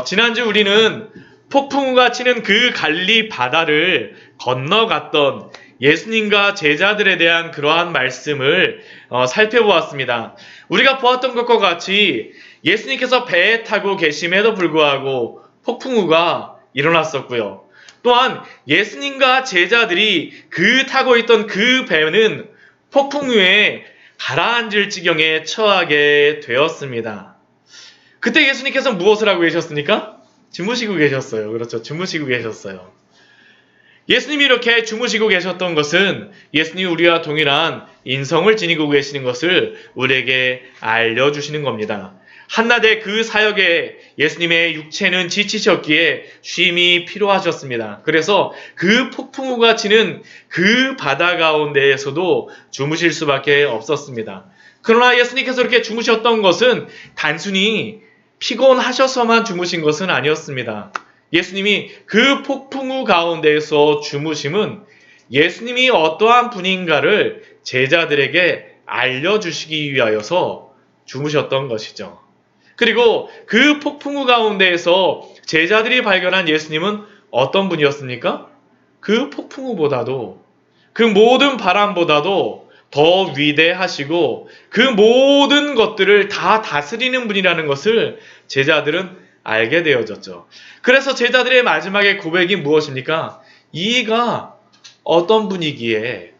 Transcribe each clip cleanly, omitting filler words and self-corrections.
지난주 우리는 폭풍우가 치는 그 갈리 바다를 건너갔던 예수님과 제자들에 대한 그러한 말씀을 살펴보았습니다. 우리가 보았던 것과 같이 예수님께서 배에 타고 계심에도 불구하고 폭풍우가 일어났었고요. 또한 예수님과 제자들이 타고 있던 그 배는 폭풍우에 가라앉을 지경에 처하게 되었습니다. 그때 예수님께서 무엇을 하고 계셨습니까? 주무시고 계셨어요. 그렇죠. 주무시고 계셨어요. 예수님이 이렇게 주무시고 계셨던 것은 예수님이 우리와 동일한 인성을 지니고 계시는 것을 우리에게 알려주시는 겁니다. 한낮의 그 사역에 예수님의 육체는 지치셨기에 쉼이 필요하셨습니다. 그래서 그 폭풍우가 치는 그 바다 가운데에서도 주무실 수밖에 없었습니다. 그러나 예수님께서 이렇게 주무셨던 것은 단순히 피곤하셔서만 주무신 것은 아니었습니다. 예수님이 그 폭풍우 가운데에서 주무심은 예수님이 어떠한 분인가를 제자들에게 알려주시기 위하여서 주무셨던 것이죠. 그리고 그 폭풍우 가운데에서 제자들이 발견한 예수님은 어떤 분이었습니까? 그 폭풍우보다도, 그 모든 바람보다도 더 위대하시고 그 모든 것들을 다 다스리는 분이라는 것을 제자들은 알게 되어졌죠. 그래서 제자들의 마지막의 고백이 무엇입니까? 이가 어떤 분이기에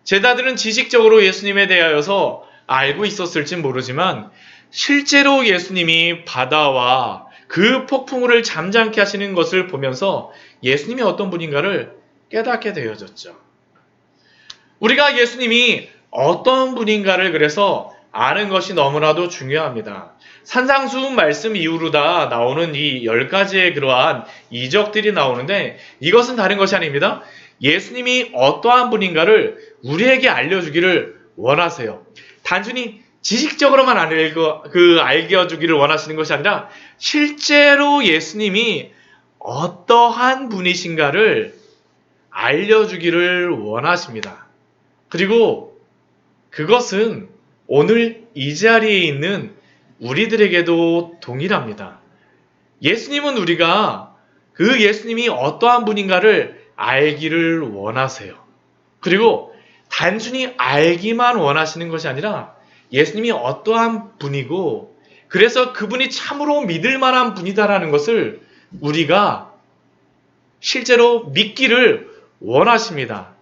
제자들은 지식적으로 예수님에 대하여서 알고 있었을진 모르지만 실제로 예수님이 바다와 그 폭풍우를 잠잠케 하시는 것을 보면서 예수님이 어떤 분인가를 깨닫게 되어졌죠. 우리가 예수님이 어떤 분인가를 그래서 아는 것이 너무나도 중요합니다. 산상수훈 말씀 이후로 다 나오는 이 10가지의 그러한 이적들이 나오는데 이것은 다른 것이 아닙니다. 예수님이 어떠한 분인가를 우리에게 알려주기를 원하세요. 단순히 지식적으로만 알려주기를 원하시는 것이 아니라 실제로 예수님이 어떠한 분이신가를 알려주기를 원하십니다. 그리고 그것은 오늘 이 자리에 있는 우리들에게도 동일합니다. 예수님은 우리가 그 예수님이 어떠한 분인가를 알기를 원하세요. 그리고 단순히 알기만 원하시는 것이 아니라 예수님이 어떠한 분이고 그래서 그분이 참으로 믿을 만한 분이다라는 것을 우리가 실제로 믿기를 원하십니다.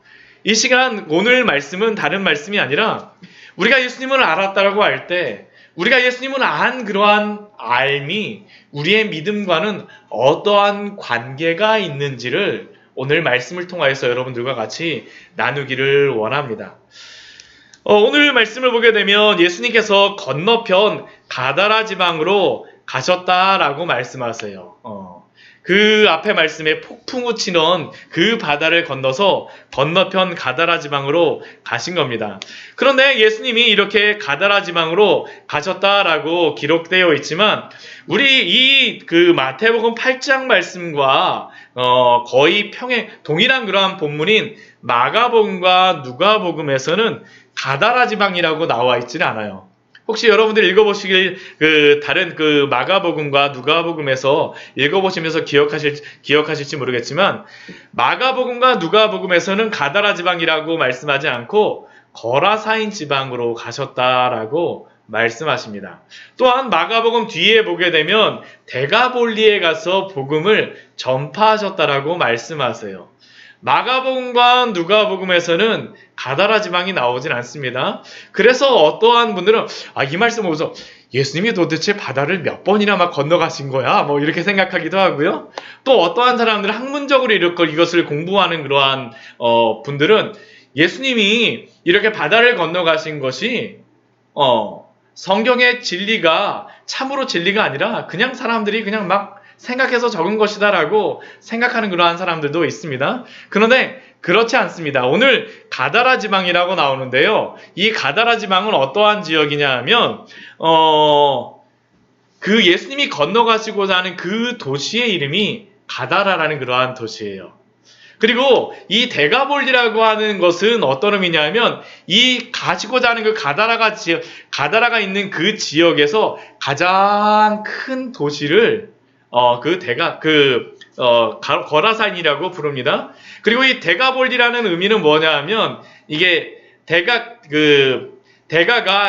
이 시간 오늘 말씀은 다른 말씀이 아니라 우리가 예수님을 알았다라고 할 때 우리가 예수님을 안 그러한 알미 우리의 믿음과는 어떠한 관계가 있는지를 오늘 말씀을 통하여서 여러분들과 같이 나누기를 원합니다. 오늘 말씀을 보게 되면 예수님께서 건너편 가다라 지방으로 가셨다라고 말씀하세요. 그 앞에 말씀에 폭풍우 치는 그 바다를 건너서 건너편 가다라 지방으로 가신 겁니다. 그런데 예수님이 이렇게 가다라 지방으로 가셨다라고 기록되어 있지만 우리 마태복음 8장 말씀과 거의 동일한 그러한 본문인 마가복음과 누가복음에서는 가다라 지방이라고 나와 있지는 않아요. 혹시 여러분들 읽어보시길 다른 마가복음과 누가복음에서 읽어보시면서 기억하실지 모르겠지만 마가복음과 누가복음에서는 가다라 지방이라고 말씀하지 않고 거라사인 지방으로 가셨다라고 말씀하십니다. 또한 마가복음 뒤에 보게 되면 데가볼리에 가서 복음을 전파하셨다라고 말씀하세요. 마가복음과 누가복음에서는 가다라 지방이 나오진 않습니다. 그래서 어떠한 분들은 이 말씀 보면서 예수님이 도대체 바다를 몇 번이나 막 건너가신 거야? 이렇게 생각하기도 하고요. 또 어떠한 사람들은 학문적으로 이것을 공부하는 그러한 분들은 예수님이 이렇게 바다를 건너가신 것이 성경의 진리가 참으로 진리가 아니라 그냥 사람들이 그냥 막 생각해서 적은 것이다라고 생각하는 그러한 사람들도 있습니다. 그런데 그렇지 않습니다. 오늘 가다라 지방이라고 나오는데요. 이 가다라 지방은 어떠한 지역이냐 하면 그 예수님이 건너가시고자 하는 그 도시의 이름이 가다라라는 그러한 도시예요. 그리고 이 데가볼리라고 하는 것은 어떤 의미냐면 이 가지고자 하는 그 가다라가 있는 그 지역에서 가장 큰 도시를 거라산이라고 부릅니다. 그리고 이 데가볼리라는 의미는 뭐냐면 이게 데가가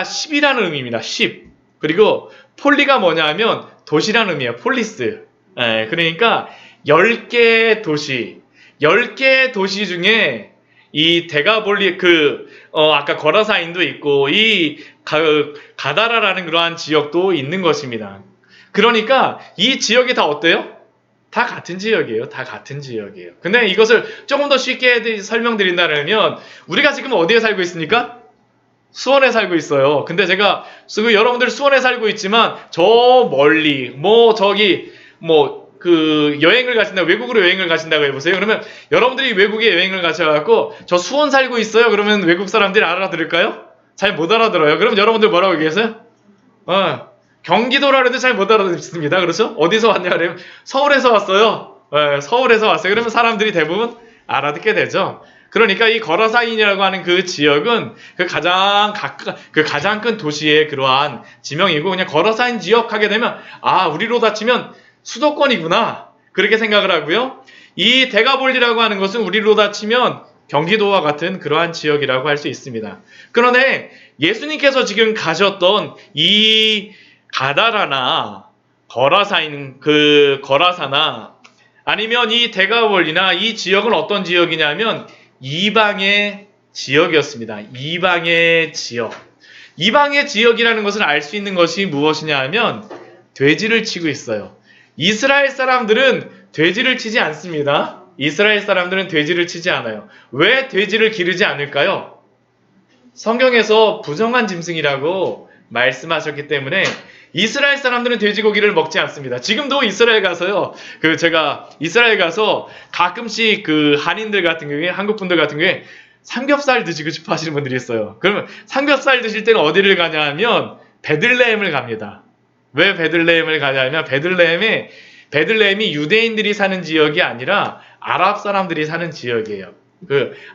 10이라는 의미입니다. 10. 그리고 폴리가 뭐냐면 도시라는 의미예요. 폴리스. 예, 그러니까 10개의 도시. 10개의 도시 중에 이 데가볼리 아까 거라사인도 있고 가다라라는 그러한 지역도 있는 것입니다. 그러니까 이 지역이 다 어때요? 다 같은 지역이에요. 다 같은 지역이에요. 근데 이것을 조금 더 쉽게 설명드린다면 우리가 지금 어디에 살고 있습니까? 수원에 살고 있어요. 근데 제가 여러분들 수원에 살고 있지만 저 멀리 여행을 가신다, 외국으로 여행을 가신다고 해보세요. 그러면 여러분들이 외국에 여행을 가셔갖고 저 수원 살고 있어요. 그러면 외국 사람들이 알아들을까요? 잘 못 알아들어요. 그럼 여러분들 뭐라고 얘기했어요? 경기도라 해도 잘 못 알아듣습니다. 그렇죠? 어디서 왔냐 그러면 서울에서 왔어요. 서울에서 왔어요. 그러면 사람들이 대부분 알아듣게 되죠. 그러니까 이 거라사인이라고 하는 그 지역은 가장 큰 도시의 그러한 지명이고, 그냥 거라사인 지역 하게 되면 우리로 다치면 수도권이구나, 그렇게 생각을 하고요. 이 데가볼리라고 하는 것은 우리로 다치면 경기도와 같은 그러한 지역이라고 할 수 있습니다. 그런데 예수님께서 지금 가셨던 이 가다라나 거라사나 아니면 이 데가볼리나 이 지역은 어떤 지역이냐면 이방의 지역이었습니다. 이방의 지역. 이방의 지역이라는 것을 알 수 있는 것이 무엇이냐 하면 돼지를 치고 있어요. 이스라엘 사람들은 돼지를 치지 않습니다. 이스라엘 사람들은 돼지를 치지 않아요. 왜 돼지를 기르지 않을까요? 성경에서 부정한 짐승이라고 말씀하셨기 때문에 이스라엘 사람들은 돼지고기를 먹지 않습니다. 지금도 이스라엘 가서요, 제가 이스라엘 가서 가끔씩 한인들 같은 경우에, 한국 분들 같은 경우에 삼겹살 드시고 싶어 하시는 분들이 있어요. 그러면 삼겹살 드실 때는 어디를 가냐 하면 베들레헴을 갑니다. 왜 베들레헴을 가냐면 베들레헴이 유대인들이 사는 지역이 아니라 아랍 사람들이 사는 지역이에요.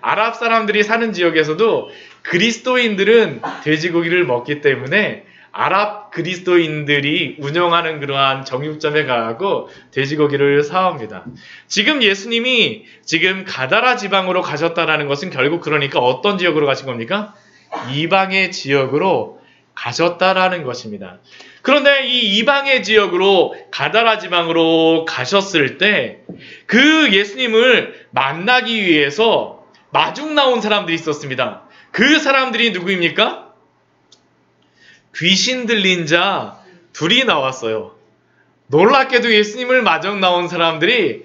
아랍 사람들이 사는 지역에서도 그리스도인들은 돼지고기를 먹기 때문에 아랍 그리스도인들이 운영하는 그러한 정육점에 가고 돼지고기를 사옵니다. 지금 예수님이 지금 가다라 지방으로 가셨다라는 것은 결국 그러니까 어떤 지역으로 가신 겁니까? 이방의 지역으로 가셨다라는 것입니다. 그런데 이 이방의 지역으로 가다라 지방으로 가셨을 때 그 예수님을 만나기 위해서 마중 나온 사람들이 있었습니다. 그 사람들이 누구입니까? 귀신 들린 자 둘이 나왔어요. 놀랍게도 예수님을 마중 나온 사람들이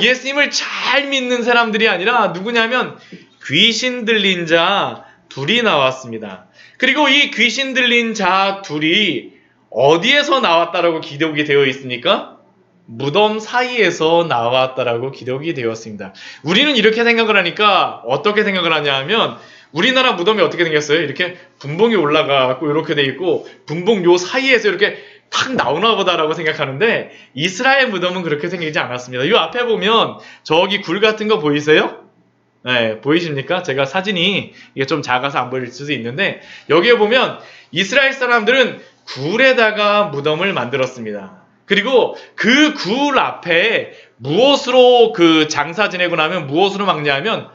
예수님을 잘 믿는 사람들이 아니라 누구냐면 귀신 들린 자 둘이 나왔습니다. 그리고 이 귀신 들린 자 둘이 어디에서 나왔다라고 기록이 되어 있습니까? 무덤 사이에서 나왔다라고 기록이 되었습니다. 우리는 이렇게 생각을 하니까 어떻게 생각을 하냐 하면 우리나라 무덤이 어떻게 생겼어요? 이렇게 분봉이 올라가고 이렇게 돼 있고 분봉 요 사이에서 이렇게 탁 나오나 보다라고 생각하는데 이스라엘 무덤은 그렇게 생기지 않았습니다. 이 앞에 보면 저기 굴 같은 거 보이세요? 네, 보이십니까? 제가 사진이 이게 좀 작아서 안 보일 수도 있는데 여기에 보면 이스라엘 사람들은 굴에다가 무덤을 만들었습니다. 그리고 그 굴 앞에 무엇으로 장사 지내고 나면 무엇으로 막냐면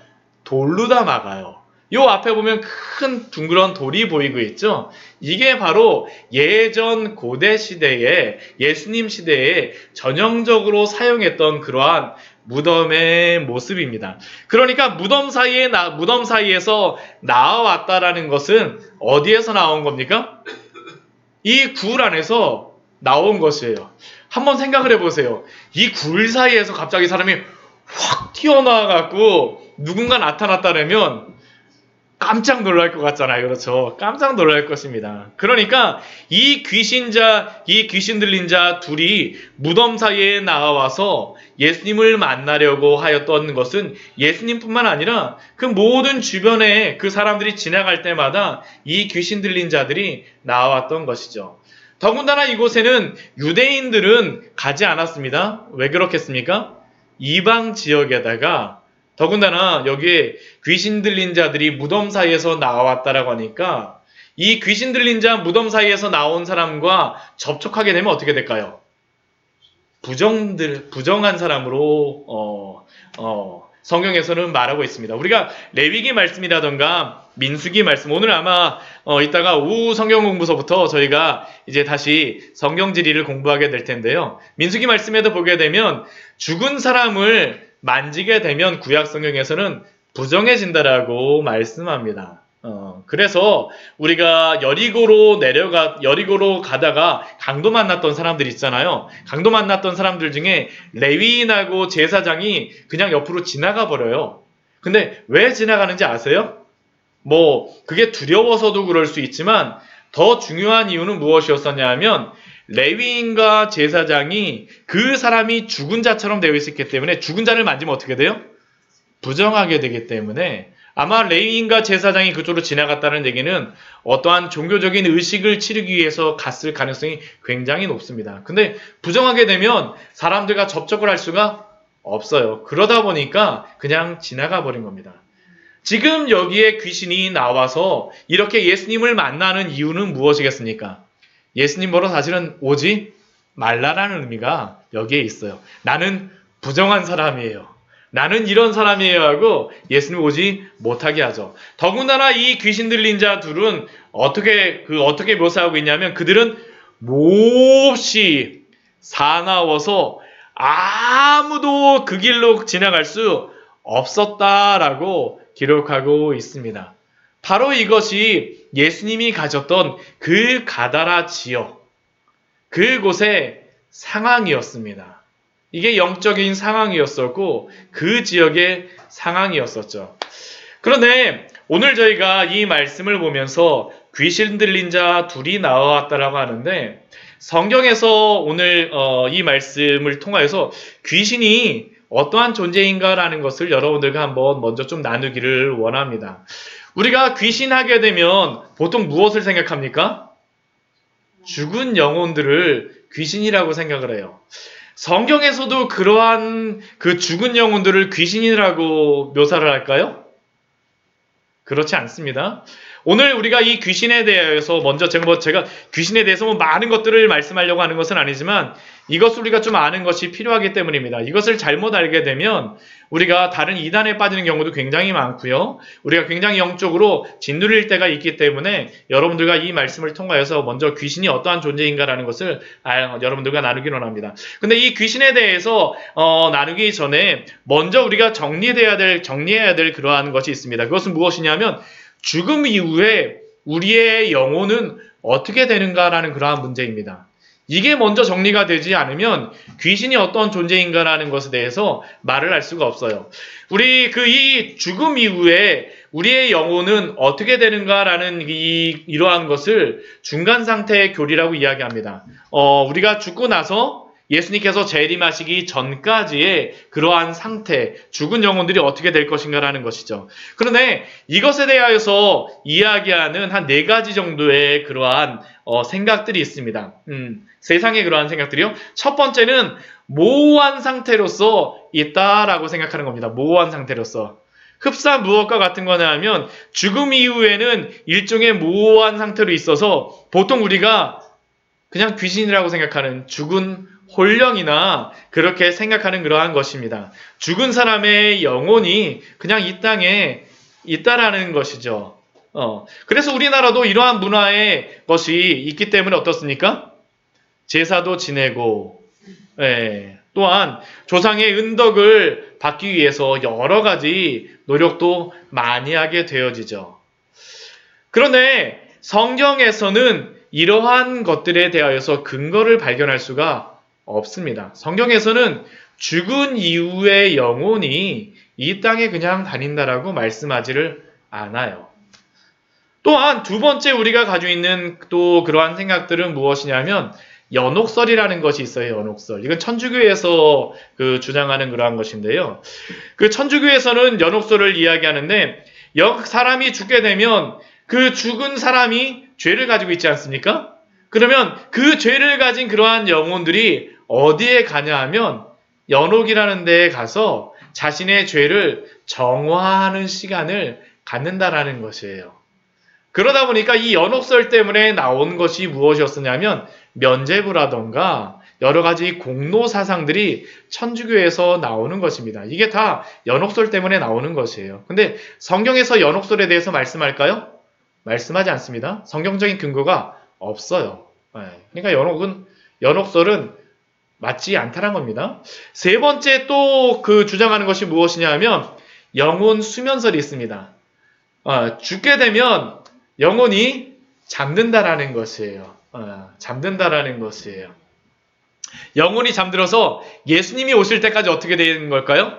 돌로 다 막아요. 요 앞에 보면 큰 둥그런 돌이 보이고 있죠? 이게 바로 예전 고대 시대에 예수님 시대에 전형적으로 사용했던 그러한 무덤의 모습입니다. 그러니까 무덤 사이에서 나와왔다라는 것은 어디에서 나온 겁니까? 이 굴 안에서 나온 것이에요. 한번 생각을 해보세요. 이 굴 사이에서 갑자기 사람이 확 튀어나와갖고 누군가 나타났다면 깜짝 놀랄 것 같잖아요. 그렇죠? 깜짝 놀랄 것입니다. 그러니까 이 귀신 들린 자 둘이 무덤 사이에 나와서 예수님을 만나려고 하였던 것은 예수님뿐만 아니라 그 모든 주변에 그 사람들이 지나갈 때마다 이 귀신 들린 자들이 나왔던 것이죠. 더군다나 이곳에는 유대인들은 가지 않았습니다. 왜 그렇겠습니까? 이방 지역에다가 더군다나 여기에 귀신 들린 자들이 무덤 사이에서 나왔다라고 하니까 이 귀신 들린 자 무덤 사이에서 나온 사람과 접촉하게 되면 어떻게 될까요? 부정한 사람으로 성경에서는 말하고 있습니다. 우리가 레위기 말씀이라던가 민수기 말씀, 오늘 아마 이따가 오후 성경 공부서부터 저희가 이제 다시 성경 지리를 공부하게 될 텐데요. 민수기 말씀에도 보게 되면 죽은 사람을 만지게 되면 구약 성경에서는 부정해진다라고 말씀합니다. 그래서 우리가 여리고로 가다가 강도 만났던 사람들 있잖아요. 강도 만났던 사람들 중에 레위인하고 제사장이 그냥 옆으로 지나가 버려요. 근데 왜 지나가는지 아세요? 그게 두려워서도 그럴 수 있지만 더 중요한 이유는 무엇이었었냐 하면 레위인과 제사장이 그 사람이 죽은 자처럼 되어 있었기 때문에 죽은 자를 만지면 어떻게 돼요? 부정하게 되기 때문에 아마 레위인과 제사장이 그쪽으로 지나갔다는 얘기는 어떠한 종교적인 의식을 치르기 위해서 갔을 가능성이 굉장히 높습니다. 근데 부정하게 되면 사람들과 접촉을 할 수가 없어요. 그러다 보니까 그냥 지나가 버린 겁니다. 지금 여기에 귀신이 나와서 이렇게 예수님을 만나는 이유는 무엇이겠습니까? 예수님 보러 사실은 오지 말라라는 의미가 여기에 있어요. 나는 부정한 사람이에요. 나는 이런 사람이에요 하고 예수님 오지 못하게 하죠. 더군다나 이 귀신 들린 자 둘은 어떻게 묘사하고 있냐면 그들은 몹시 사나워서 아무도 그 길로 지나갈 수 없었다라고 기록하고 있습니다. 바로 이것이 예수님이 가졌던 그 가다라 지역, 그곳의 상황이었습니다. 이게 영적인 상황이었었고 그 지역의 상황이었었죠. 그런데 오늘 저희가 이 말씀을 보면서 귀신 들린 자 둘이 나왔다라고 하는데 성경에서 오늘 이 말씀을 통하여서 귀신이 어떠한 존재인가라는 것을 여러분들과 한번 먼저 좀 나누기를 원합니다. 우리가 귀신하게 되면 보통 무엇을 생각합니까? 죽은 영혼들을 귀신이라고 생각을 해요. 성경에서도 그러한 그 죽은 영혼들을 귀신이라고 묘사를 할까요? 그렇지 않습니다. 오늘 우리가 이 귀신에 대해서 먼저 제가 귀신에 대해서 많은 것들을 말씀하려고 하는 것은 아니지만 이것을 우리가 좀 아는 것이 필요하기 때문입니다. 이것을 잘못 알게 되면 우리가 다른 이단에 빠지는 경우도 굉장히 많고요. 우리가 굉장히 영적으로 짓누릴 때가 있기 때문에 여러분들과 이 말씀을 통하여서 먼저 귀신이 어떠한 존재인가라는 것을 여러분들과 나누기로 합니다. 근데 이 귀신에 대해서 나누기 전에 먼저 우리가 정리해야 될 그러한 것이 있습니다. 그것은 무엇이냐면 죽음 이후에 우리의 영혼은 어떻게 되는가라는 그러한 문제입니다. 이게 먼저 정리가 되지 않으면 귀신이 어떤 존재인가라는 것에 대해서 말을 할 수가 없어요. 우리 이 죽음 이후에 우리의 영혼은 어떻게 되는가라는 이러한 것을 중간 상태의 교리라고 이야기합니다. 우리가 죽고 나서 예수님께서 재림하시기 전까지의 그러한 상태, 죽은 영혼들이 어떻게 될 것인가라는 것이죠. 그런데 이것에 대하여서 이야기하는 한 4가지 정도의 그러한 생각들이 있습니다. 세상의 그러한 생각들이요. 첫 번째는 모호한 상태로서 있다라고 생각하는 겁니다. 모호한 상태로서. 흡사 무엇과 같은 거냐 하면 죽음 이후에는 일종의 모호한 상태로 있어서 보통 우리가 그냥 귀신이라고 생각하는 죽은 혼령이나 그렇게 생각하는 그러한 것입니다. 죽은 사람의 영혼이 그냥 이 땅에 있다라는 것이죠. 그래서 우리나라도 이러한 문화의 것이 있기 때문에 어떻습니까? 제사도 지내고, 또한 조상의 은덕을 받기 위해서 여러 가지 노력도 많이 하게 되어지죠. 그런데 성경에서는 이러한 것들에 대하여서 근거를 발견할 수가 없습니다. 성경에서는 죽은 이후의 영혼이 이 땅에 그냥 다닌다라고 말씀하지를 않아요. 또한 두 번째 우리가 가지고 있는 또 그러한 생각들은 무엇이냐면 연옥설이라는 것이 있어요. 연옥설. 이건 천주교에서 주장하는 그러한 것인데요. 그 천주교에서는 연옥설을 이야기하는데 사람이 죽게 되면 그 죽은 사람이 죄를 가지고 있지 않습니까? 그러면 그 죄를 가진 그러한 영혼들이 어디에 가냐 하면 연옥이라는 데에 가서 자신의 죄를 정화하는 시간을 갖는다라는 것이에요. 그러다 보니까 이 연옥설 때문에 나온 것이 무엇이었었냐면 면죄부라던가 여러 가지 공로 사상들이 천주교에서 나오는 것입니다. 이게 다 연옥설 때문에 나오는 것이에요. 근데 성경에서 연옥설에 대해서 말씀할까요? 말씀하지 않습니다. 성경적인 근거가 없어요. 그러니까 연옥설은 맞지 않다는 겁니다. 세 번째 또 그 주장하는 것이 무엇이냐 하면 영혼 수면설이 있습니다. 죽게 되면 영혼이 잠든다라는 것이에요. 잠든다라는 것이에요. 영혼이 잠들어서 예수님이 오실 때까지 어떻게 되는 걸까요?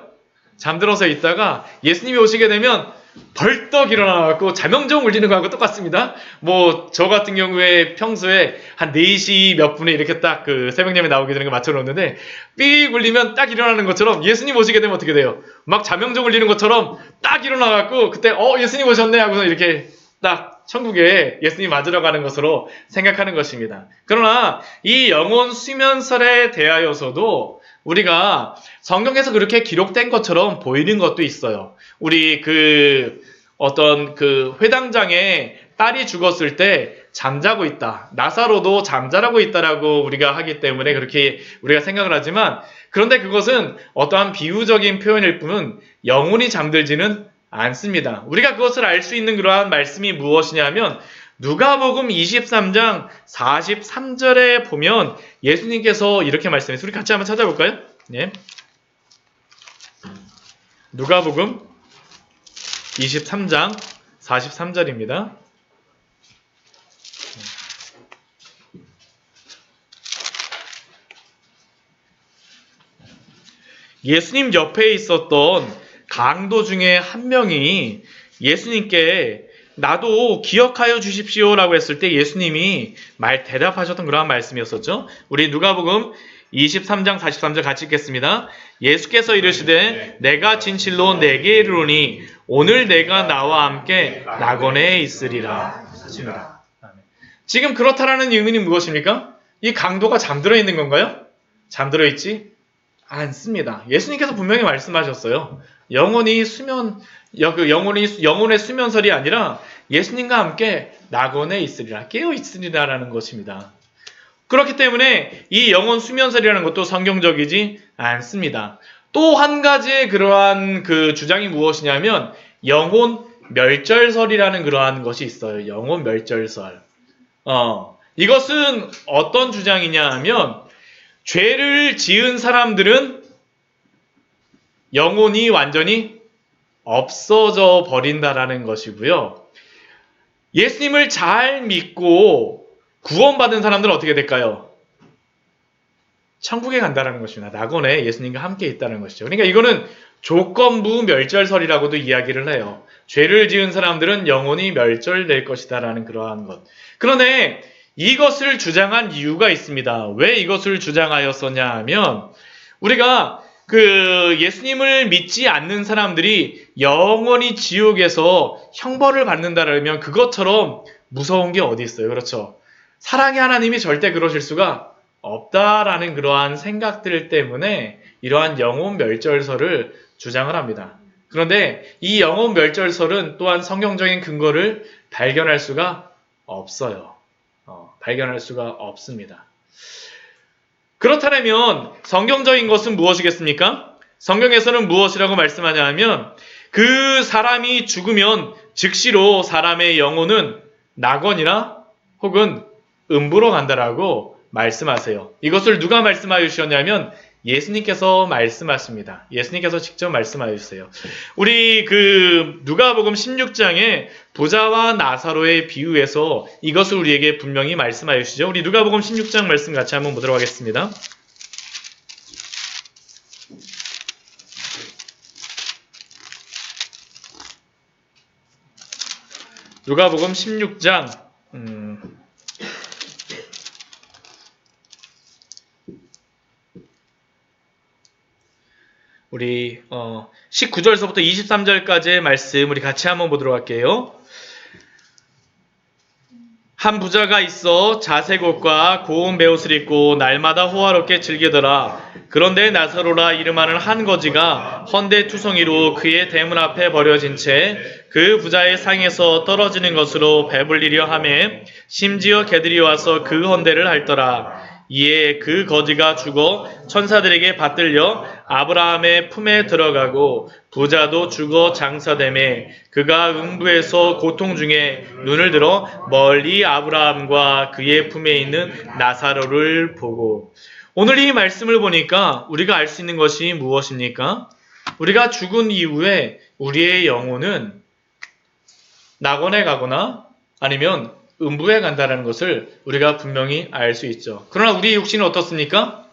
잠들어서 있다가 예수님이 오시게 되면 벌떡 일어나갖고 자명종 울리는 거하고 똑같습니다. 뭐 저 같은 경우에 평소에 한 4시 몇 분에 이렇게 딱 그 새벽 예배 나오게 되는 거 맞춰놓는데 삑 울리면 딱 일어나는 것처럼 예수님 오시게 되면 어떻게 돼요? 막 자명종 울리는 것처럼 딱 일어나갖고 그때 예수님 오셨네 하고서 이렇게 딱 천국에 예수님 맞으러 가는 것으로 생각하는 것입니다. 그러나 이 영혼 수면설에 대하여서도 우리가 성경에서 그렇게 기록된 것처럼 보이는 것도 있어요. 우리 어떤 회당장에 딸이 죽었을 때 잠자고 있다. 나사로도 잠자라고 있다라고 우리가 하기 때문에 그렇게 우리가 생각을 하지만 그런데 그것은 어떠한 비유적인 표현일 뿐은 영혼이 잠들지는 않습니다. 우리가 그것을 알 수 있는 그러한 말씀이 무엇이냐면 누가복음 23장 43절에 보면 예수님께서 이렇게 말씀했어요. 우리 같이 한번 찾아볼까요? 네. 누가복음 23장 43절입니다. 예수님 옆에 있었던 강도 중에 한 명이 예수님께 나도 기억하여 주십시오라고 했을 때 예수님이 대답하셨던 그러한 말씀이었었죠. 우리 누가복음 23장 43절 같이 읽겠습니다. 예수께서 이르시되 내가 진실로 내게 이르노니 오늘 내가 나와 함께 낙원에 있으리라 하십니다. 지금 그렇다라는 의미는 무엇입니까? 이 강도가 잠들어 있는 건가요? 잠들어 있지 않습니다. 예수님께서 분명히 말씀하셨어요. 영혼의 수면설이 아니라 예수님과 함께 낙원에 있으리라, 깨어 있으리라라는 것입니다. 그렇기 때문에 이 영혼 수면설이라는 것도 성경적이지 않습니다. 또 한 가지의 그러한 주장이 무엇이냐면 영혼 멸절설이라는 그러한 것이 있어요. 영혼 멸절설. 이것은 어떤 주장이냐 하면 죄를 지은 사람들은 영혼이 완전히 없어져 버린다라는 것이고요. 예수님을 잘 믿고 구원받은 사람들은 어떻게 될까요? 천국에 간다는 것입니다. 낙원에 예수님과 함께 있다는 것이죠. 그러니까 이거는 조건부 멸절설이라고도 이야기를 해요. 죄를 지은 사람들은 영혼이 멸절될 것이다라는 그러한 것. 그런데 이것을 주장한 이유가 있습니다. 왜 이것을 주장하였었냐 하면 우리가 예수님을 믿지 않는 사람들이 영원히 지옥에서 형벌을 받는다라면 그것처럼 무서운 게 어디 있어요. 그렇죠. 사랑의 하나님이 절대 그러실 수가 없다라는 그러한 생각들 때문에 이러한 영혼 멸절설을 주장을 합니다. 그런데 이 영혼 멸절설은 또한 성경적인 근거를 발견할 수가 없어요. 발견할 수가 없습니다. 그렇다면 성경적인 것은 무엇이겠습니까? 성경에서는 무엇이라고 말씀하냐 하면 그 사람이 죽으면 즉시로 사람의 영혼은 낙원이나 혹은 음부로 간다라고 말씀하세요. 이것을 누가 말씀하여 주셨냐면 예수님께서 말씀하십니다. 예수님께서 직접 말씀하여 주세요. 우리 누가복음 16장에 부자와 나사로의 비유에서 이것을 우리에게 분명히 말씀하여 주시죠. 우리 누가복음 16장 말씀 같이 한번 보도록 하겠습니다. 누가복음 16장 우리 19절서부터 23절까지의 말씀 우리 같이 한번 보도록 할게요. 한 부자가 있어 자색 옷과 고운 베옷을 입고 날마다 호화롭게 즐기더라. 그런데 나사로라 이름하는 한 거지가 헌데투성이로 그의 대문 앞에 버려진 채 그 부자의 상에서 떨어지는 것으로 배불리려 하매 심지어 개들이 와서 그 헌데를 핥더라. 이에 그 거지가 죽어 천사들에게 받들려 아브라함의 품에 들어가고 부자도 죽어 장사되매 그가 음부에서 고통 중에 눈을 들어 멀리 아브라함과 그의 품에 있는 나사로를 보고. 오늘 이 말씀을 보니까 우리가 알 수 있는 것이 무엇입니까? 우리가 죽은 이후에 우리의 영혼은 낙원에 가거나 아니면 음부에 간다는 것을 우리가 분명히 알 수 있죠. 그러나 우리의 육신은 어떻습니까?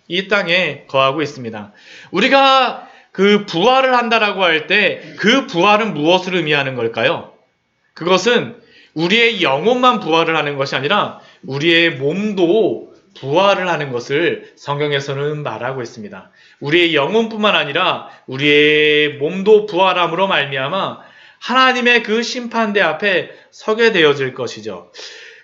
이 땅에 거하고 있습니다. 우리가 그 부활을 한다라고 할 때 그 부활은 무엇을 의미하는 걸까요? 그것은 우리의 영혼만 부활을 하는 것이 아니라 우리의 몸도 부활을 하는 것을 성경에서는 말하고 있습니다. 우리의 영혼뿐만 아니라 우리의 몸도 부활함으로 말미암아 하나님의 그 심판대 앞에 서게 되어질 것이죠.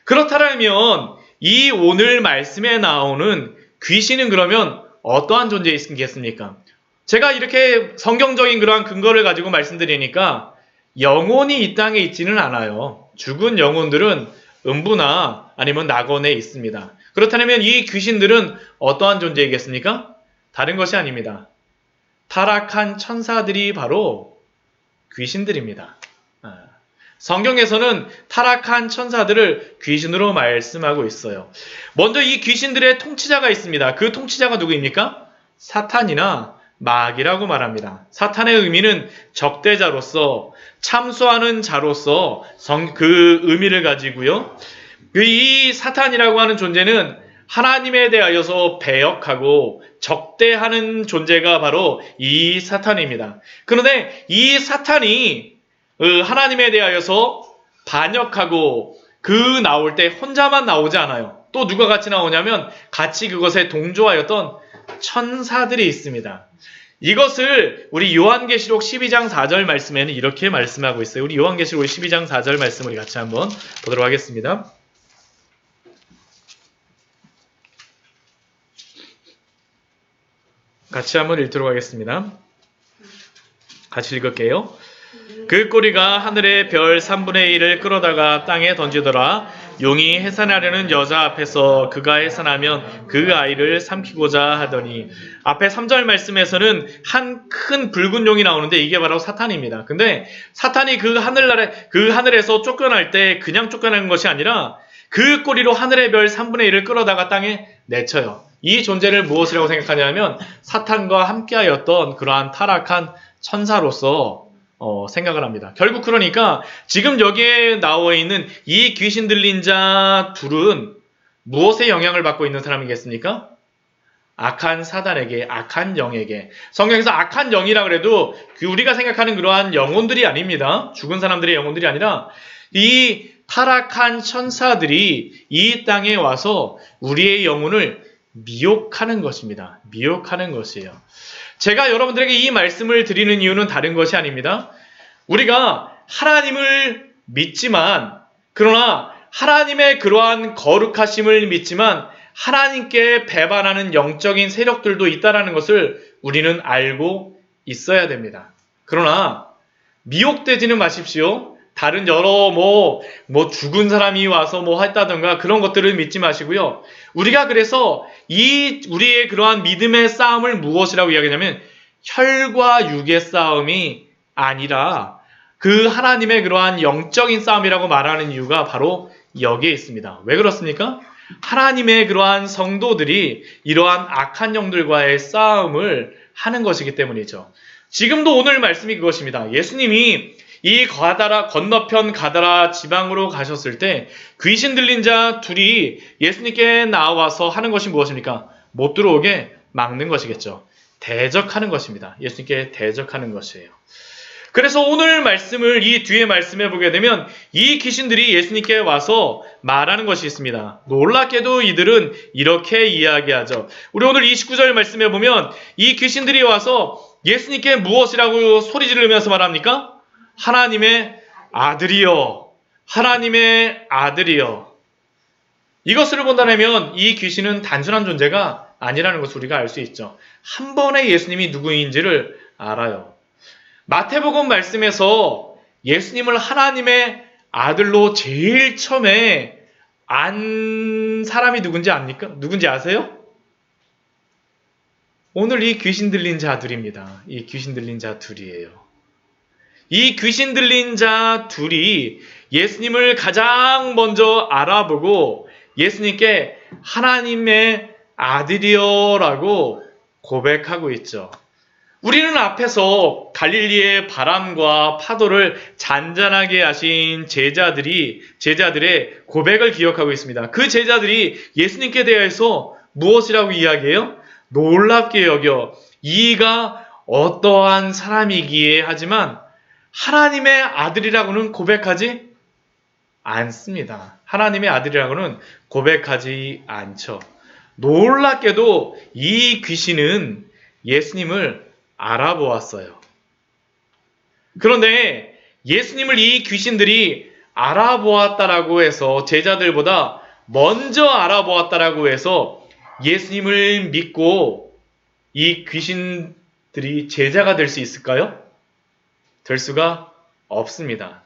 그렇다면 이 오늘 말씀에 나오는 귀신은 그러면 어떠한 존재이겠습니까? 제가 이렇게 성경적인 그러한 근거를 가지고 말씀드리니까 영혼이 이 땅에 있지는 않아요. 죽은 영혼들은 음부나 아니면 낙원에 있습니다. 그렇다면 이 귀신들은 어떠한 존재이겠습니까? 다른 것이 아닙니다. 타락한 천사들이 바로 귀신들입니다. 성경에서는 타락한 천사들을 귀신으로 말씀하고 있어요. 먼저 이 귀신들의 통치자가 있습니다. 그 통치자가 누구입니까? 사탄이나 마귀라고 말합니다. 사탄의 의미는 적대자로서, 참소하는 자로서 그 의미를 가지고요. 이 사탄이라고 하는 존재는 하나님에 대하여서 배역하고 적대하는 존재가 바로 이 사탄입니다. 그런데 이 사탄이 하나님에 대하여서 반역하고 나올 때 혼자만 나오지 않아요. 또 누가 같이 나오냐면 같이 그것에 동조하였던 천사들이 있습니다. 이것을 우리 요한계시록 12장 4절 말씀에는 이렇게 말씀하고 있어요. 우리 요한계시록 12장 4절 말씀을 같이 한번 보도록 하겠습니다. 같이 한번 읽도록 하겠습니다. 같이 읽을게요. 그 꼬리가 하늘의 별 3분의 1을 끌어다가 땅에 던지더라. 용이 해산하려는 여자 앞에서 그가 해산하면 그 아이를 삼키고자 하더니. 앞에 3절 말씀에서는 한 큰 붉은 용이 나오는데 이게 바로 사탄입니다. 근데 사탄이 그 하늘에서 쫓겨날 때 그냥 쫓겨나는 것이 아니라 그 꼬리로 하늘의 별 3분의 1을 끌어다가 땅에 내쳐요. 이 존재를 무엇이라고 생각하냐면 사탄과 함께하였던 그러한 타락한 천사로서 생각을 합니다. 결국 그러니까 지금 여기에 나와 있는 이 귀신 들린 자 둘은 무엇의 영향을 받고 있는 사람이겠습니까? 악한 사단에게, 악한 영에게. 성경에서 악한 영이라 그래도 우리가 생각하는 그러한 영혼들이 아닙니다. 죽은 사람들의 영혼들이 아니라 이 타락한 천사들이 이 땅에 와서 우리의 영혼을 미혹하는 것입니다. 미혹하는 것이에요. 제가 여러분들에게 이 말씀을 드리는 이유는 다른 것이 아닙니다. 우리가 하나님을 믿지만, 그러나 하나님의 그러한 거룩하심을 믿지만 하나님께 배반하는 영적인 세력들도 있다는 것을 우리는 알고 있어야 됩니다. 그러나 미혹되지는 마십시오. 다른 여러 죽은 사람이 와서 했다던가 그런 것들을 믿지 마시고요. 우리가 그래서 우리의 그러한 믿음의 싸움을 무엇이라고 이야기하냐면 혈과 육의 싸움이 아니라 그 하나님의 그러한 영적인 싸움이라고 말하는 이유가 바로 여기에 있습니다. 왜 그렇습니까? 하나님의 그러한 성도들이 이러한 악한 영들과의 싸움을 하는 것이기 때문이죠. 지금도 오늘 말씀이 그것입니다. 예수님이 이 건너편 가다라 지방으로 가셨을 때 귀신 들린 자 둘이 예수님께 나와서 하는 것이 무엇입니까? 못 들어오게 막는 것이겠죠. 대적하는 것입니다. 예수님께 대적하는 것이에요. 그래서 오늘 말씀을 이 뒤에 말씀해 보게 되면 이 귀신들이 예수님께 와서 말하는 것이 있습니다. 놀랍게도 이들은 이렇게 이야기하죠. 우리 오늘 29절 말씀해 보면 이 귀신들이 와서 예수님께 무엇이라고 소리 지르면서 말합니까? 하나님의 아들이여, 하나님의 아들이여. 이것을 본다면 이 귀신은 단순한 존재가 아니라는 것을 우리가 알 수 있죠. 한 번에 예수님이 누구인지를 알아요. 마태복음 말씀에서 예수님을 하나님의 아들로 제일 처음에 안 사람이 누군지 압니까? 누군지 아세요? 오늘 이 귀신 들린 자 둘입니다. 이 귀신 들린 자 둘이에요. 이 귀신 들린 자 둘이 예수님을 가장 먼저 알아보고 예수님께 하나님의 아들이여 라고 고백하고 있죠. 우리는 앞에서 갈릴리의 바람과 파도를 잔잔하게 하신 제자들의 고백을 기억하고 있습니다. 그 제자들이 예수님께 대해서 무엇이라고 이야기해요? 놀랍게 여겨 이가 어떠한 사람이기에 하지만 하나님의 아들이라고는 고백하지 않습니다. 하나님의 아들이라고는 고백하지 않죠. 놀랍게도 이 귀신은 예수님을 알아보았어요. 그런데 예수님을 이 귀신들이 알아보았다라고 해서 제자들보다 먼저 알아보았다라고 해서 예수님을 믿고 이 귀신들이 제자가 될 수 있을까요? 될 수가 없습니다.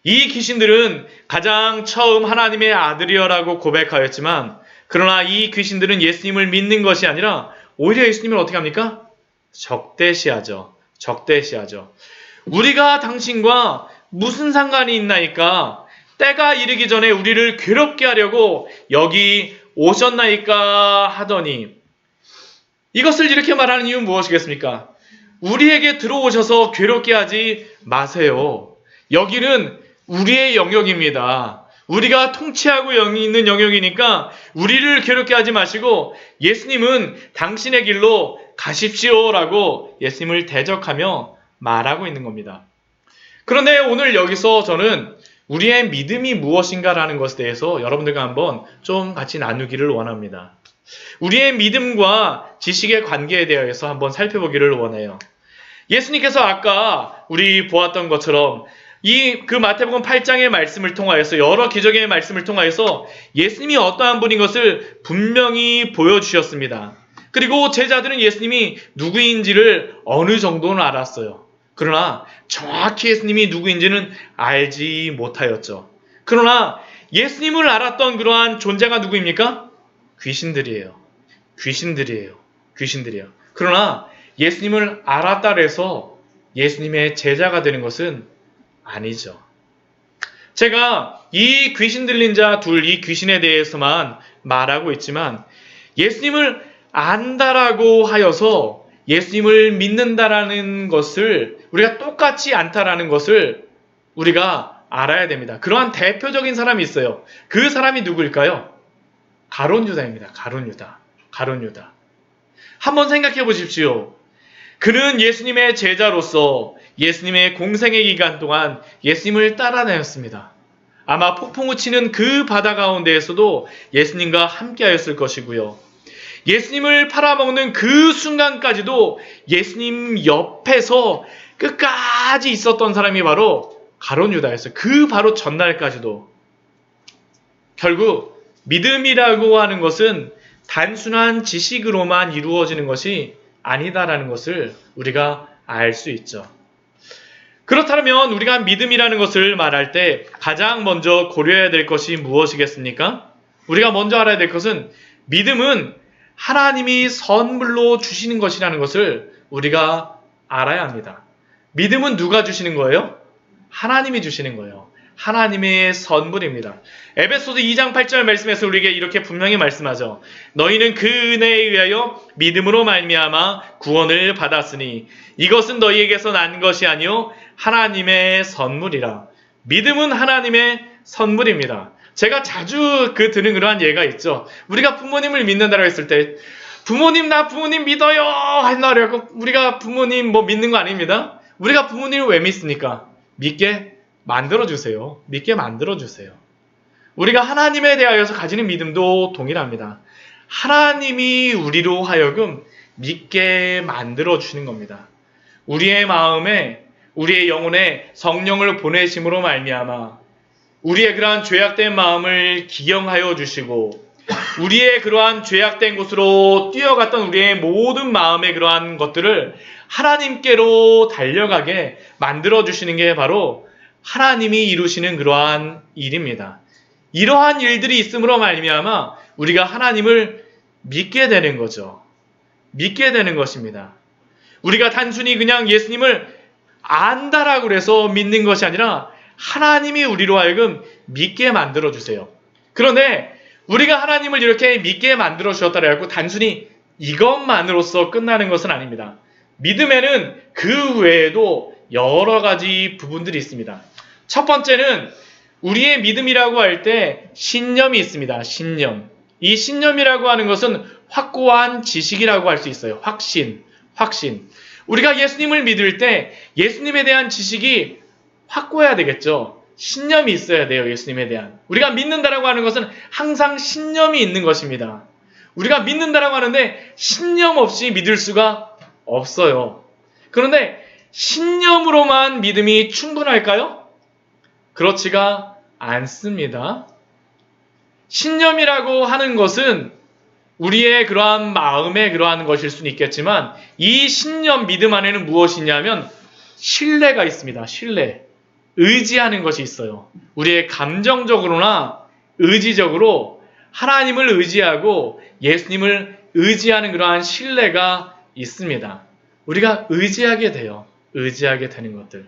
이 귀신들은 가장 처음 하나님의 아들이여라고 고백하였지만 그러나 이 귀신들은 예수님을 믿는 것이 아니라 오히려 예수님을 어떻게 합니까? 적대시하죠. 적대시하죠. 우리가 당신과 무슨 상관이 있나이까? 때가 이르기 전에 우리를 괴롭게 하려고 여기 오셨나이까 하더니 이것을 이렇게 말하는 이유는 무엇이겠습니까? 우리에게 들어오셔서 괴롭게 하지 마세요. 여기는 우리의 영역입니다. 우리가 통치하고 있는 영역이니까 우리를 괴롭게 하지 마시고 예수님은 당신의 길로 가십시오라고 예수님을 대적하며 말하고 있는 겁니다. 그런데 오늘 여기서 저는 우리의 믿음이 무엇인가라는 것에 대해서 여러분들과 한번 좀 같이 나누기를 원합니다. 우리의 믿음과 지식의 관계에 대해서 한번 살펴보기를 원해요. 예수님께서 아까 우리 보았던 것처럼 그 마태복음 8장의 말씀을 통하여서 여러 기적의 말씀을 통하여서 예수님이 어떠한 분인 것을 분명히 보여주셨습니다. 그리고 제자들은 예수님이 누구인지를 어느 정도는 알았어요. 그러나 정확히 예수님이 누구인지는 알지 못하였죠. 그러나 예수님을 알았던 그러한 존재가 누구입니까? 귀신들이에요. 귀신들이에요. 그러나 예수님을 알았다 해서 예수님의 제자가 되는 것은 아니죠. 제가 이 귀신 들린 자 둘, 이 귀신에 대해서만 말하고 있지만 예수님을 안다라고 하여서 예수님을 믿는다라는 것을 우리가 똑같지 않다라는 것을 우리가 알아야 됩니다. 그러한 대표적인 사람이 있어요. 그 사람이 누구일까요? 가룟 유다입니다. 가룟 유다. 한번 생각해 보십시오. 그는 예수님의 제자로서 예수님의 공생의 기간 동안 예수님을 따라다녔습니다. 아마 폭풍우 치는 그 바다 가운데에서도 예수님과 함께하였을 것이고요. 예수님을 팔아먹는 그 순간까지도 예수님 옆에서 끝까지 있었던 사람이 바로 가룟 유다였어요. 그 바로 전날까지도. 결국 믿음이라고 하는 것은 단순한 지식으로만 이루어지는 것이 아니다라는 것을 우리가 알 수 있죠. 그렇다면 우리가 믿음이라는 것을 말할 때 가장 먼저 고려해야 될 것이 무엇이겠습니까? 우리가 먼저 알아야 될 것은 믿음은 하나님이 선물로 주시는 것이라는 것을 우리가 알아야 합니다. 믿음은 누가 주시는 거예요? 하나님이 주시는 거예요. 하나님의 선물입니다. 에베소서 2장 8절 말씀에서 우리에게 이렇게 분명히 말씀하죠. 너희는 그 은혜에 의하여 믿음으로 말미암아 구원을 받았으니 이것은 너희에게서 난 것이 아니요 하나님의 선물이라. 믿음은 하나님의 선물입니다. 제가 자주 드는 그러한 예가 있죠. 우리가 부모님을 믿는다고 했을 때 나 부모님 믿어요 한다고 우리가 부모님 믿는 거 아닙니다. 우리가 부모님을 왜 믿습니까? 믿게 만들어주세요. 우리가 하나님에 대하여서 가지는 믿음도 동일합니다. 하나님이 우리로 하여금 믿게 만들어주시는 겁니다. 우리의 마음에 우리의 영혼에 성령을 보내심으로 말미암아 우리의 그러한 죄악된 마음을 기경하여 주시고 우리의 그러한 죄악된 곳으로 뛰어갔던 우리의 모든 마음의 그러한 것들을 하나님께로 달려가게 만들어 주시는 게 바로 하나님이 이루시는 그러한 일입니다. 이러한 일들이 있음으로 말미암아 우리가 하나님을 믿게 되는 거죠. 믿게 되는 것입니다. 우리가 단순히 그냥 예수님을 안다라고 해서 믿는 것이 아니라 하나님이 우리로 하여금 믿게 만들어 주세요. 그런데 우리가 하나님을 이렇게 믿게 만들어 주셨다고 해서 단순히 이것만으로서 끝나는 것은 아닙니다. 믿음에는 그 외에도 여러 가지 부분들이 있습니다. 첫 번째는 우리의 믿음이라고 할 때 신념이 있습니다. 신념. 이 신념이라고 하는 것은 확고한 지식이라고 할 수 있어요. 확신. 우리가 예수님을 믿을 때 예수님에 대한 지식이 확고해야 되겠죠. 신념이 있어야 돼요. 예수님에 대한. 우리가 믿는다라고 하는 것은 항상 신념이 있는 것입니다. 우리가 믿는다라고 하는데 신념 없이 믿을 수가 없어요. 그런데 신념으로만 믿음이 충분할까요? 그렇지가 않습니다. 신념이라고 하는 것은 우리의 그러한 마음의 그러한 것일 수는 있겠지만 이 신념 믿음 안에는 무엇이냐면 신뢰가 있습니다. 신뢰. 의지하는 것이 있어요. 우리의 감정적으로나 의지적으로 하나님을 의지하고 예수님을 의지하는 그러한 신뢰가 있습니다. 우리가 의지하게 돼요. 의지하게 되는 것들.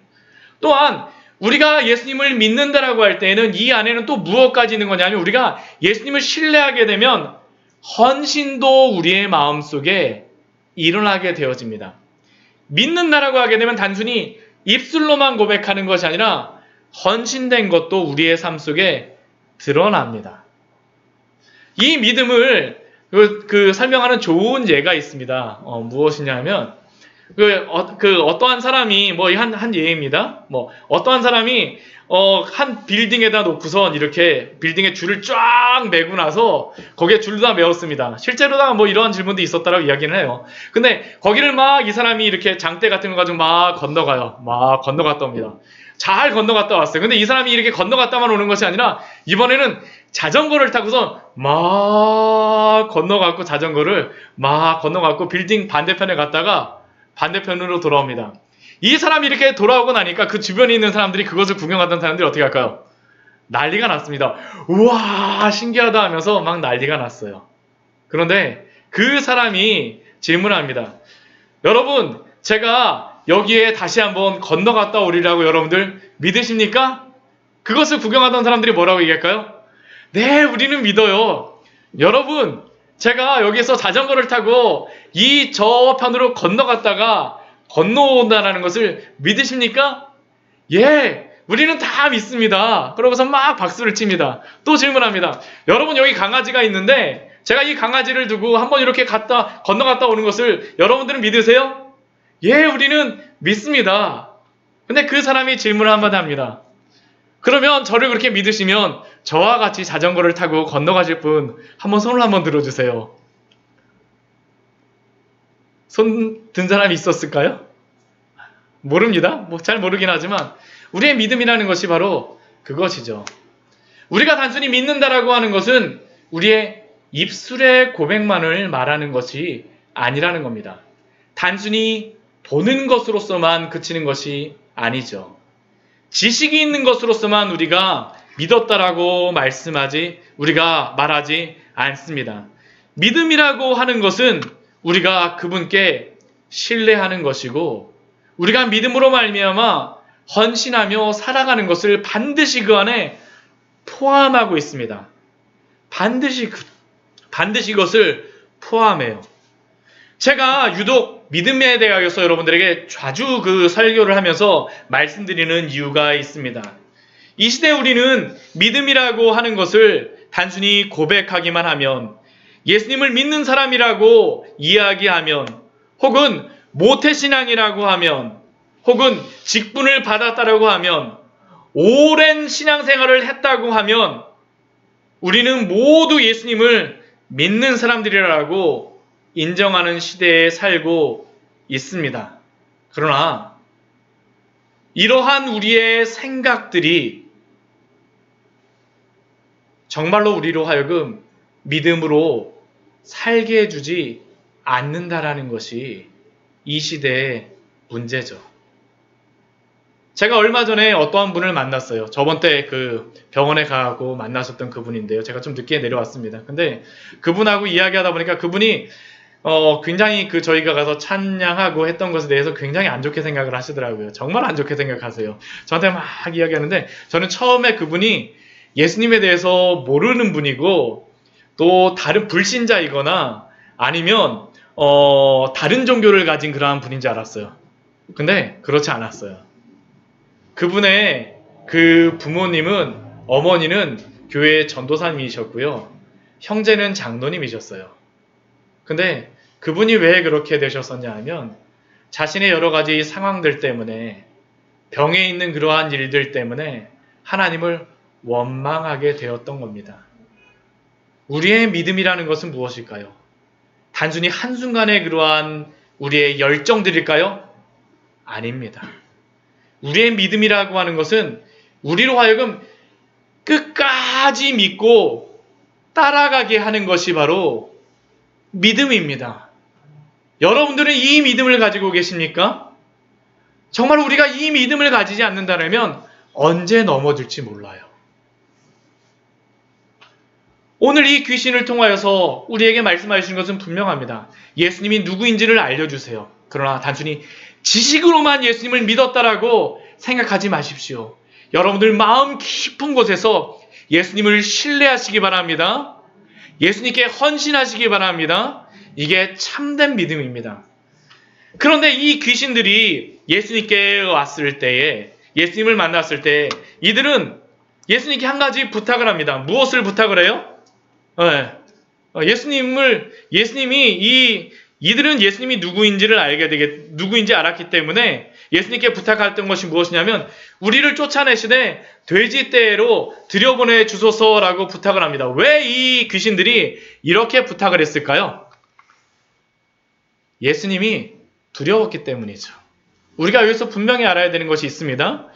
또한 우리가 예수님을 믿는다라고 할 때에는 이 안에는 또 무엇까지 있는 거냐면 우리가 예수님을 신뢰하게 되면 헌신도 우리의 마음속에 일어나게 되어집니다. 믿는다라고 하게 되면 단순히 입술로만 고백하는 것이 아니라 헌신된 것도 우리의 삶 속에 드러납니다. 이 믿음을 설명하는 좋은 예가 있습니다. 무엇이냐면 어떠한 사람이 한 예입니다. 어떠한 사람이 한 빌딩에다 놓고선 이렇게 빌딩에 줄을 쫙 매고 나서 거기에 줄을 다 메웠습니다. 실제로 다 이러한 질문도 있었다라고 이야기는 해요. 근데 거기를 막 이 사람이 이렇게 장대 같은 거 가지고 막 건너가요. 막 건너갔다 옵니다. 잘 건너갔다 왔어요. 근데 이 사람이 이렇게 건너갔다만 오는 것이 아니라 이번에는 자전거를 타고서 막 건너갔고 자전거를 막 건너갔고 빌딩 반대편에 갔다가 반대편으로 돌아옵니다. 이 사람이 이렇게 돌아오고 나니까 그 주변에 있는 사람들이 그것을 구경하던 사람들이 어떻게 할까요? 난리가 났습니다. 우와 신기하다 하면서 막 난리가 났어요. 그런데 그 사람이 질문합니다. 여러분 제가 여기에 다시 한번 건너갔다 오리라고 여러분들 믿으십니까? 그것을 구경하던 사람들이 뭐라고 얘기할까요? 네 우리는 믿어요. 여러분 제가 여기서 자전거를 타고 이 저편으로 건너갔다가 건너온다는 것을 믿으십니까? 예, 우리는 다 믿습니다. 그러고서 막 박수를 칩니다. 또 질문합니다. 여러분 여기 강아지가 있는데 제가 이 강아지를 두고 한번 이렇게 건너갔다 오는 것을 여러분들은 믿으세요? 예, 우리는 믿습니다. 근데 그 사람이 질문을 한마디 합니다. 그러면 저를 그렇게 믿으시면 저와 같이 자전거를 타고 건너가실 분 한번 손을 한번 들어주세요. 손 든 사람이 있었을까요? 모릅니다. 잘 모르긴 하지만 우리의 믿음이라는 것이 바로 그것이죠. 우리가 단순히 믿는다라고 하는 것은 우리의 입술의 고백만을 말하는 것이 아니라는 겁니다. 단순히 보는 것으로서만 그치는 것이 아니죠. 지식이 있는 것으로서만 우리가 믿었다라고 우리가 말하지 않습니다. 믿음이라고 하는 것은 우리가 그분께 신뢰하는 것이고 우리가 믿음으로 말미암아 헌신하며 살아가는 것을 반드시 그 안에 포함하고 있습니다. 반드시 그것을 포함해요. 제가 유독 믿음에 대하여서 여러분들에게 자주 그 설교를 하면서 말씀드리는 이유가 있습니다. 이 시대에 우리는 믿음이라고 하는 것을 단순히 고백하기만 하면 예수님을 믿는 사람이라고 이야기하면 혹은 모태신앙이라고 하면 혹은 직분을 받았다라고 하면 오랜 신앙생활을 했다고 하면 우리는 모두 예수님을 믿는 사람들이라고 인정하는 시대에 살고 있습니다. 그러나 이러한 우리의 생각들이 정말로 우리로 하여금 믿음으로 살게 해주지 않는다라는 것이 이 시대의 문제죠. 제가 얼마 전에 어떠한 분을 만났어요. 저번 때 그 병원에 가고 만나셨던 그분인데요. 제가 좀 늦게 내려왔습니다. 근데 그분하고 이야기하다 보니까 그분이 굉장히 저희가 가서 찬양하고 했던 것에 대해서 굉장히 안 좋게 생각을 하시더라고요. 정말 안 좋게 생각하세요. 저한테 막 이야기하는데 저는 처음에 그분이 예수님에 대해서 모르는 분이고 또 다른 불신자이거나 아니면 다른 종교를 가진 그러한 분인 줄 알았어요. 근데 그렇지 않았어요. 그분의 그 부모님은, 어머니는 교회 전도사님이셨고요. 형제는 장로님이셨어요. 근데 그분이 왜 그렇게 되셨었냐 하면 자신의 여러 가지 상황들 때문에, 병에 있는 그러한 일들 때문에 하나님을 원망하게 되었던 겁니다. 우리의 믿음이라는 것은 무엇일까요? 단순히 한순간의 그러한 우리의 열정들일까요? 아닙니다. 우리의 믿음이라고 하는 것은 우리로 하여금 끝까지 믿고 따라가게 하는 것이 바로 믿음입니다. 여러분들은 이 믿음을 가지고 계십니까? 정말 우리가 이 믿음을 가지지 않는다면 언제 넘어질지 몰라요. 오늘 이 귀신을 통하여서 우리에게 말씀하시는 것은 분명합니다. 예수님이 누구인지를 알려주세요. 그러나 단순히 지식으로만 예수님을 믿었다라고 생각하지 마십시오. 여러분들 마음 깊은 곳에서 예수님을 신뢰하시기 바랍니다. 예수님께 헌신하시기 바랍니다. 이게 참된 믿음입니다. 그런데 이 귀신들이 예수님께 왔을 때에, 예수님을 만났을 때 이들은 예수님께 한 가지 부탁을 합니다. 무엇을 부탁을 해요? 이들은 예수님이 누구인지 알았기 때문에 예수님께 부탁했던 것이 무엇이냐면 우리를 쫓아내시되 돼지떼로 들여보내 주소서라고 부탁을 합니다. 왜 이 귀신들이 이렇게 부탁을 했을까요? 예수님이 두려웠기 때문이죠. 우리가 여기서 분명히 알아야 되는 것이 있습니다.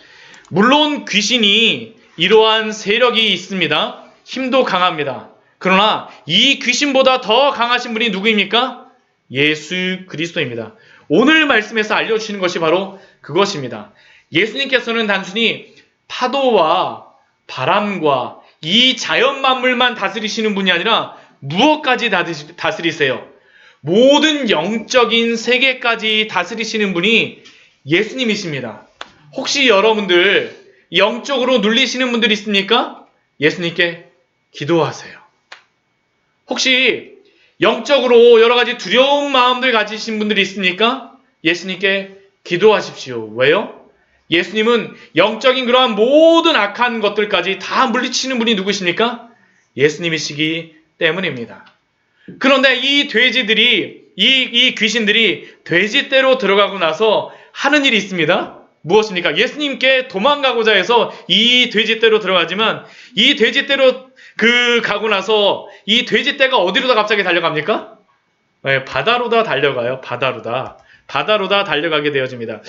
물론 귀신이 이러한 세력이 있습니다. 힘도 강합니다. 그러나 이 귀신보다 더 강하신 분이 누구입니까? 예수 그리스도입니다. 오늘 말씀에서 알려주시는 것이 바로 그것입니다. 예수님께서는 단순히 파도와 바람과 이 자연 만물만 다스리시는 분이 아니라 무엇까지 다스리세요? 모든 영적인 세계까지 다스리시는 분이 예수님이십니다. 혹시 여러분들 영적으로 눌리시는 분들 있습니까? 예수님께 기도하세요. 혹시 영적으로 여러 가지 두려운 마음들 가지신 분들이 있습니까? 예수님께 기도하십시오. 왜요? 예수님은 영적인 그러한 모든 악한 것들까지 다 물리치는 분이 누구십니까? 예수님이시기 때문입니다. 그런데 이 돼지들이, 이 귀신들이 돼지떼로 들어가고 나서 하는 일이 있습니다. 무엇입니까? 예수님께 도망가고자 해서 이 돼지떼로 들어가지만 이 돼지떼로 가고 나서 이 돼지떼가 어디로다 갑자기 달려갑니까? 네, 바다로다 달려가요. 바다로다 달려가게 되어집니다.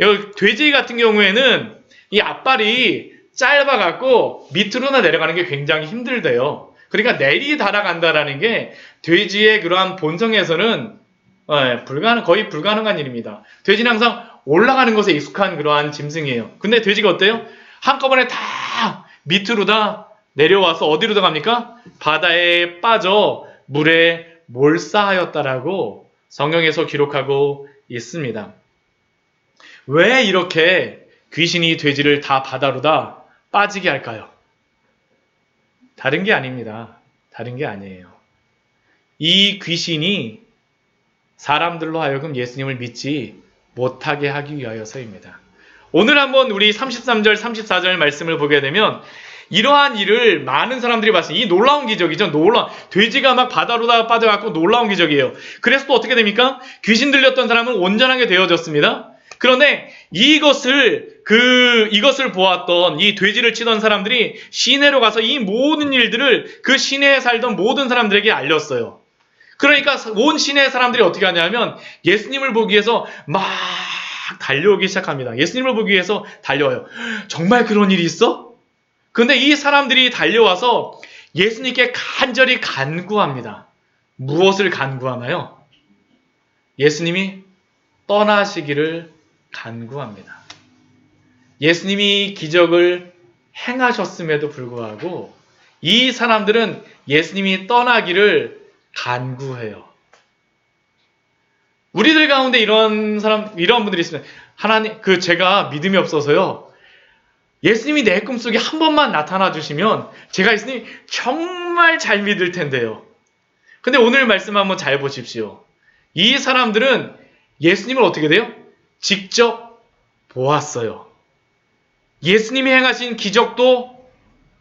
여기 돼지 같은 경우에는 이 앞발이 짧아갖고 밑으로나 내려가는 게 굉장히 힘들대요. 그러니까 내리 달아간다라는 게 돼지의 그러한 본성에서는 거의 불가능한 일입니다. 돼지는 항상 올라가는 것에 익숙한 그러한 짐승이에요. 근데 돼지가 어때요? 한꺼번에 다 밑으로 다 내려와서 어디로 갑니까? 바다에 빠져 물에 몰사하였다라고 성경에서 기록하고 있습니다. 왜 이렇게 귀신이 돼지를 다 바다로 다 빠지게 할까요? 다른 게 아닙니다. 다른 게 아니에요. 이 귀신이 사람들로 하여금 예수님을 믿지 못하게 하기 위하여서입니다. 오늘 한번 우리 33절, 34절 말씀을 보게 되면 이러한 일을 많은 사람들이 봤어요. 이 놀라운 기적이죠. 돼지가 막 바다로 다 빠져갖고 놀라운 기적이에요. 그래서 또 어떻게 됩니까? 귀신 들렸던 사람은 온전하게 되어졌습니다. 그런데 이것을 보았던 이 돼지를 치던 사람들이 시내로 가서 이 모든 일들을 그 시내에 살던 모든 사람들에게 알렸어요. 그러니까 온 시내 사람들이 어떻게 하냐면 예수님을 보기 위해서 막 달려오기 시작합니다. 예수님을 보기 위해서 달려와요. 정말 그런 일이 있어? 근데 이 사람들이 달려와서 예수님께 간절히 간구합니다. 무엇을 간구하나요? 예수님이 떠나시기를 간구합니다. 예수님이 기적을 행하셨음에도 불구하고 이 사람들은 예수님이 떠나기를 간구해요. 우리들 가운데 이런 분들이 있으면, 하나님, 제가 믿음이 없어서요, 예수님이 내 꿈속에 한 번만 나타나 주시면 제가 예수님 정말 잘 믿을 텐데요. 근데 오늘 말씀 한번 잘 보십시오. 이 사람들은 예수님을 어떻게 돼요? 직접 보았어요. 예수님이 행하신 기적도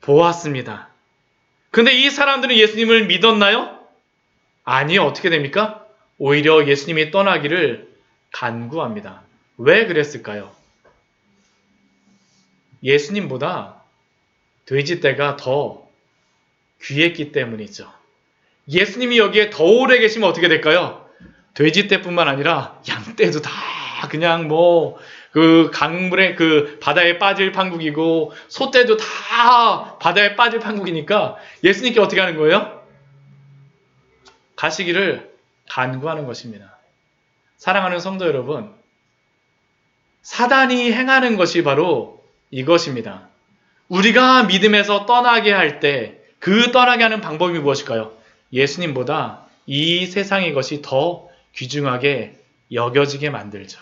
보았습니다. 근데 이 사람들은 예수님을 믿었나요? 아니요. 어떻게 됩니까? 오히려 예수님이 떠나기를 간구합니다. 왜 그랬을까요? 예수님보다 돼지떼가 더 귀했기 때문이죠. 예수님이 여기에 더 오래 계시면 어떻게 될까요? 돼지떼뿐만 아니라 양떼도 다 그냥 강물에 바다에 빠질 판국이고 소떼도 다 바다에 빠질 판국이니까 예수님께 어떻게 하는 거예요? 가시기를 간구하는 것입니다. 사랑하는 성도 여러분, 사단이 행하는 것이 바로 이것입니다. 우리가 믿음에서 떠나게 할 때 그 떠나게 하는 방법이 무엇일까요? 예수님보다 이 세상의 것이 더 귀중하게 여겨지게 만들죠.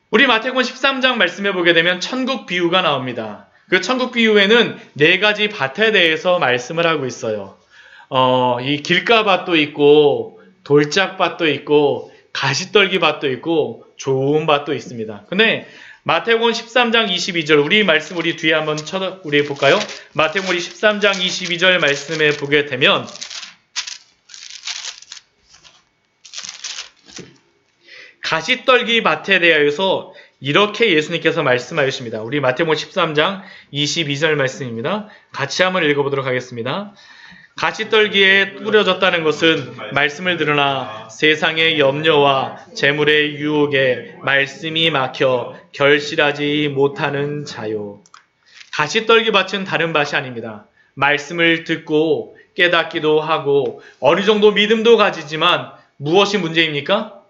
우리 마태복음 13장 말씀해 보게 되면 천국 비유가 나옵니다. 그 천국 비유에는 4가지 밭에 대해서 말씀을 하고 있어요. 이 길가밭도 있고 돌짝밭도 있고 가시떨기 밭도 있고 좋은 밭도 있습니다. 근데 마태복음 13장 22절 우리 뒤에 한번 우리 볼까요? 마태복음 13장 22절 말씀에 보게 되면 가시떨기 밭에 대하여서 이렇게 예수님께서 말씀하십니다. 우리 마태복음 13장 22절 말씀입니다. 같이 한번 읽어보도록 하겠습니다. 가시떨기에 뿌려졌다는 것은 말씀을 들으나 세상의 염려와 재물의 유혹에 말씀이 막혀 결실하지 못하는 자요. 가시떨기 밭은 다른 밭이 아닙니다. 말씀을 듣고 깨닫기도 하고 어느 정도 믿음도 가지지만 무엇이 문제입니까?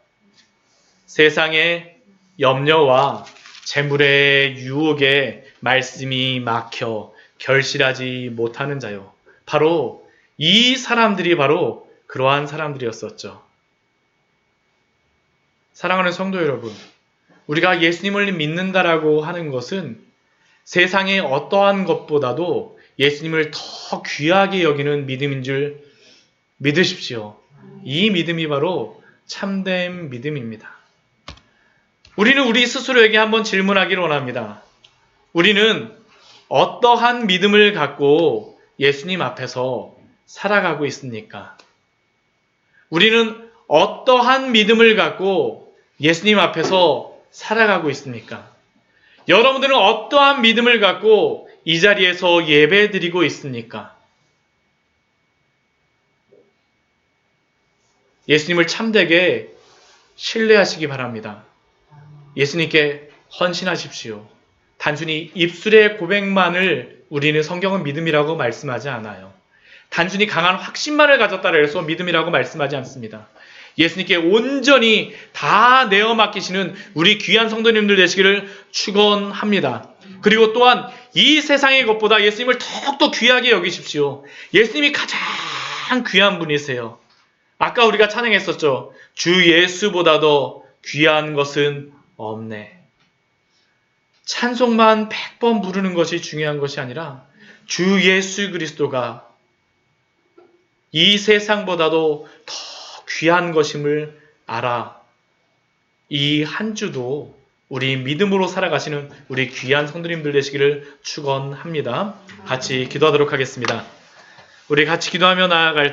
세상의 염려와 재물의 유혹에 말씀이 막혀 결실하지 못하는 자요. 바로 이 사람들이 바로 그러한 사람들이었었죠. 사랑하는 성도 여러분, 우리가 예수님을 믿는다라고 하는 것은 세상의 어떠한 것보다도 예수님을 더 귀하게 여기는 믿음인 줄 믿으십시오. 이 믿음이 바로 참된 믿음입니다. 우리는 우리 스스로에게 한번 질문하기를 원합니다. 우리는 어떠한 믿음을 갖고 예수님 앞에서 살아가고 있습니까? 우리는 어떠한 믿음을 갖고 예수님 앞에서 살아가고 있습니까? 여러분들은 어떠한 믿음을 갖고 이 자리에서 예배드리고 있습니까? 예수님을 참되게 신뢰하시기 바랍니다. 예수님께 헌신하십시오. 단순히 입술의 고백만을 우리는 성경은 믿음이라고 말씀하지 않아요. 단순히 강한 확신만을 가졌다고 해서 믿음이라고 말씀하지 않습니다. 예수님께 온전히 다 내어 맡기시는 우리 귀한 성도님들 되시기를 축원합니다. 그리고 또한 이 세상의 것보다 예수님을 더욱더 귀하게 여기십시오. 예수님이 가장 귀한 분이세요. 아까 우리가 찬양했었죠. 주 예수보다도 귀한 것은 없네. 찬송만 100번 부르는 것이 중요한 것이 아니라 주 예수 그리스도가 이 세상보다도 더 귀한 것임을 알아. 이 한 주도 우리 믿음으로 살아가시는 우리 귀한 성도님들 되시기를 축원합니다. 같이 기도하도록 하겠습니다. 우리 같이 기도하며 나아갈